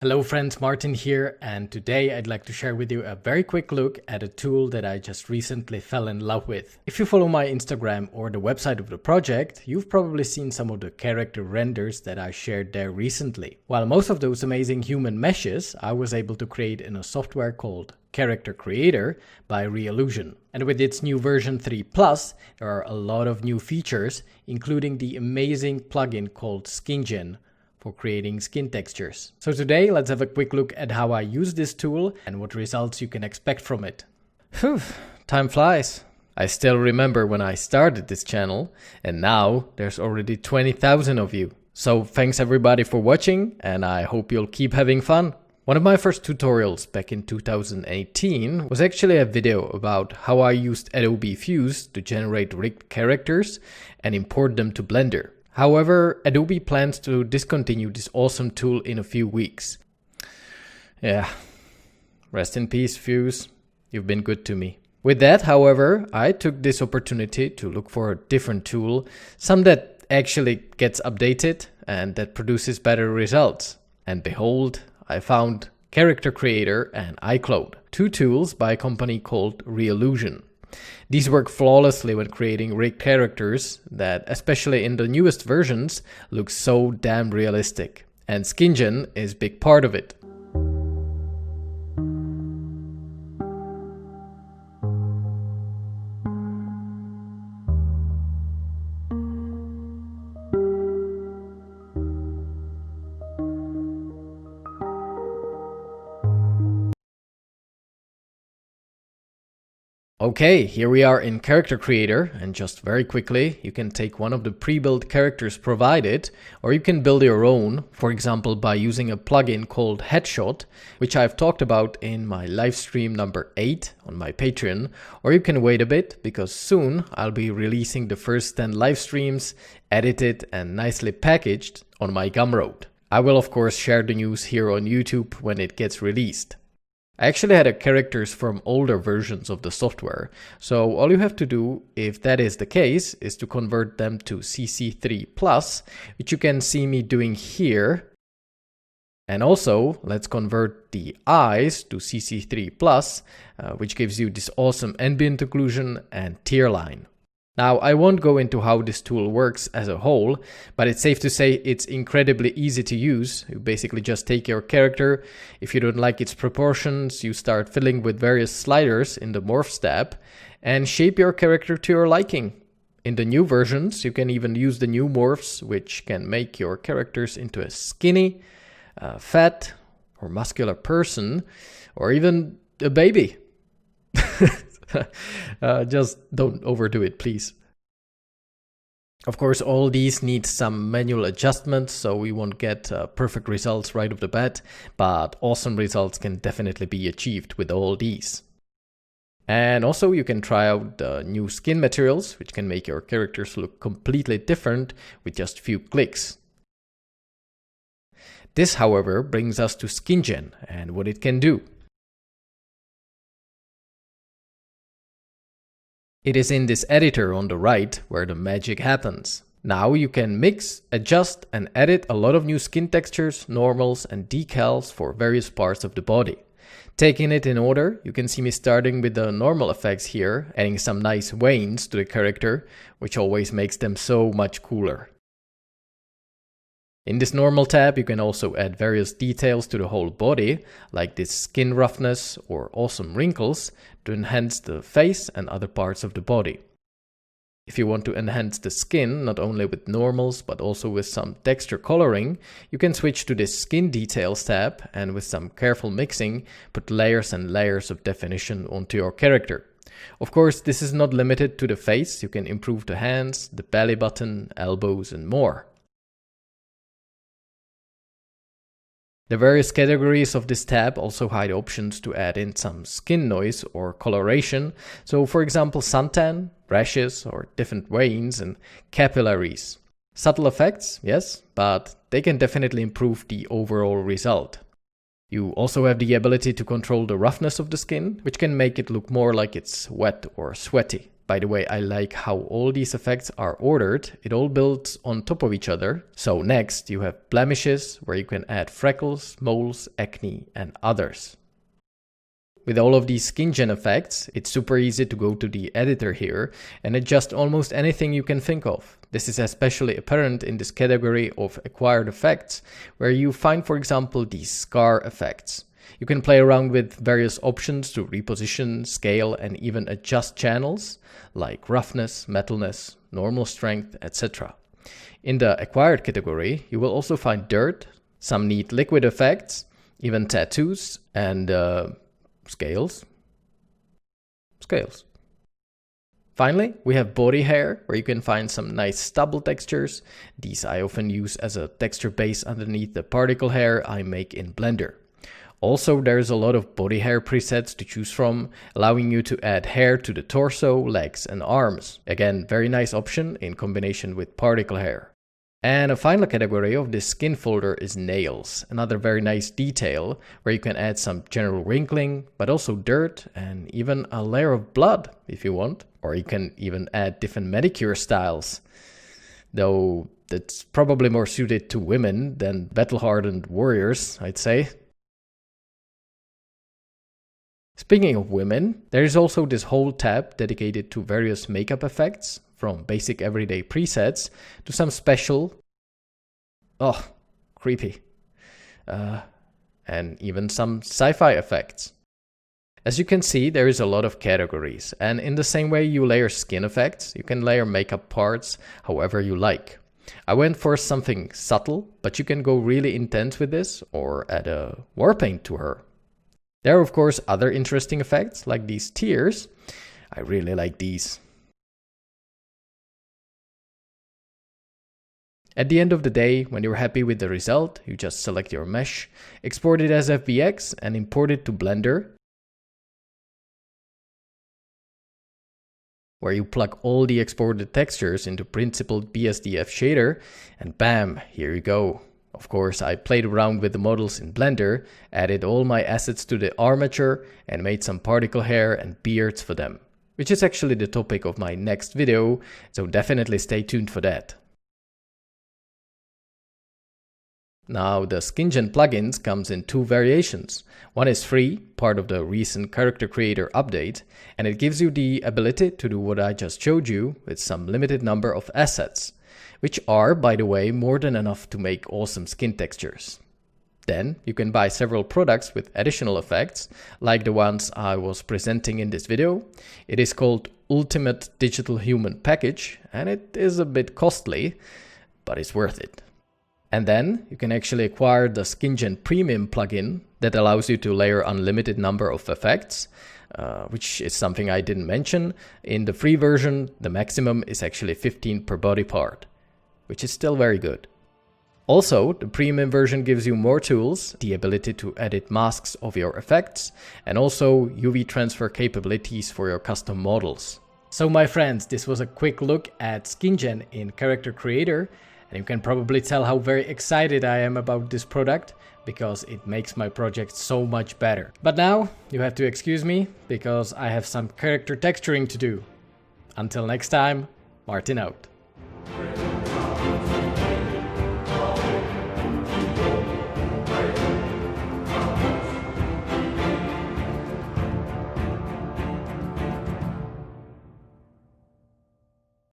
Hello friends, Martin here, and today I'd like to share with you a very quick look at a tool that I just recently fell in love with. If you follow my Instagram or the website of the project, you've probably seen some of the character renders that I shared there recently. While most of those amazing human meshes I was able to create in a software called Character Creator by Reallusion. And with its new version 3+, there are a lot of new features, including the amazing plugin called SkinGen for creating skin textures. So today, let's have a quick look at how I use this tool and what results you can expect from it. Phew, time flies. I still remember when I started this channel, and now there's already 20,000 of you. So thanks everybody for watching, and I hope you'll keep having fun. One of my first tutorials back in 2018 was actually a video about how I used Adobe Fuse to generate rigged characters and import them to Blender. However, Adobe plans to discontinue this awesome tool in a few weeks. Yeah, rest in peace, Fuse. You've been good to me. With that, however, I took this opportunity to look for a different tool, some that actually gets updated and that produces better results. And behold, I found Character Creator and iCloud, two tools by a company called Reallusion. These work flawlessly when creating rigged characters that, especially in the newest versions, look so damn realistic. And SkinGen is a big part of it. Okay, here we are in Character Creator, and just very quickly, you can take one of the pre-built characters provided, or you can build your own, for example by using a plugin called Headshot, which I've talked about in my live stream number 8 on my Patreon, or you can wait a bit, because soon I'll be releasing the first 10 live streams, edited and nicely packaged on my Gumroad. I will of course share the news here on YouTube when it gets released. I actually had characters from older versions of the software, so all you have to do, if that is the case, is to convert them to CC3+, which you can see me doing here. And also, let's convert the eyes to CC3+, which gives you this awesome ambient occlusion and tear line. Now, I won't go into how this tool works as a whole, but it's safe to say it's incredibly easy to use. You basically just take your character. If you don't like its proportions, you start filling with various sliders in the Morphs tab and shape your character to your liking. In the new versions, you can even use the new morphs, which can make your characters into a skinny, fat, or muscular person, or even a baby. Just don't overdo it, please. Of course, all these need some manual adjustments, so we won't get perfect results right off the bat, but awesome results can definitely be achieved with all these. And also you can try out the new skin materials, which can make your characters look completely different with just a few clicks. This, however, brings us to SkinGen and what it can do. It is in this editor on the right where the magic happens. Now you can mix, adjust and edit a lot of new skin textures, normals and decals for various parts of the body. Taking it in order, you can see me starting with the normal effects here, adding some nice veins to the character, which always makes them so much cooler. In this normal tab, you can also add various details to the whole body, like this skin roughness or awesome wrinkles, to enhance the face and other parts of the body. If you want to enhance the skin, not only with normals, but also with some texture coloring, you can switch to this Skin Details tab, and with some careful mixing, put layers and layers of definition onto your character. Of course, this is not limited to the face, you can improve the hands, the belly button, elbows and more. The various categories of this tab also hide options to add in some skin noise or coloration, so for example suntan, rashes or different veins and capillaries. Subtle effects, yes, but they can definitely improve the overall result. You also have the ability to control the roughness of the skin, which can make it look more like it's wet or sweaty. By the way, I like how all these effects are ordered. It all builds on top of each other. So next you have blemishes, where you can add freckles, moles, acne and others. With all of these SkinGen effects, it's super easy to go to the editor here and adjust almost anything you can think of. This is especially apparent in this category of acquired effects, where you find, for example, these scar effects. You can play around with various options to reposition, scale, and even adjust channels, like roughness, metalness, normal strength, etc. In the acquired category, you will also find dirt, some neat liquid effects, even tattoos, and scales. Finally, we have body hair, where you can find some nice stubble textures. These I often use as a texture base underneath the particle hair I make in Blender. Also, there's a lot of body hair presets to choose from, allowing you to add hair to the torso, legs and arms. Again, very nice option in combination with particle hair. And a final category of this skin folder is nails, another very nice detail where you can add some general wrinkling, but also dirt and even a layer of blood if you want. Or you can even add different manicure styles, though that's probably more suited to women than battle-hardened warriors, I'd say. Speaking of women, there is also this whole tab dedicated to various makeup effects, from basic everyday presets to some special, creepy, and even some sci-fi effects. As you can see, there is a lot of categories, and in the same way you layer skin effects, you can layer makeup parts however you like. I went for something subtle, but you can go really intense with this or add a war paint to her. There are of course other interesting effects like these tears. I really like these. At the end of the day, when you're happy with the result, you just select your mesh, export it as FBX and import it to Blender, where you plug all the exported textures into principled BSDF shader, and bam, here you go. Of course, I played around with the models in Blender, added all my assets to the armature, and made some particle hair and beards for them, which is actually the topic of my next video, so definitely stay tuned for that. Now, the SkinGen plugins comes in two variations. One is free, part of the recent character creator update, and it gives you the ability to do what I just showed you with some limited number of assets, which are, by the way, more than enough to make awesome skin textures. Then you can buy several products with additional effects, like the ones I was presenting in this video. It is called Ultimate Digital Human Package, and it is a bit costly, but it's worth it. And then you can actually acquire the SkinGen Premium plugin that allows you to layer unlimited number of effects, which is something I didn't mention. In the free version, the maximum is actually 15 per body part, which is still very good. Also, the premium version gives you more tools, the ability to edit masks of your effects, and also UV transfer capabilities for your custom models. So my friends, this was a quick look at SkinGen in Character Creator. And you can probably tell how very excited I am about this product, because it makes my project so much better. But now you have to excuse me, because I have some character texturing to do. Until next time, Martin out.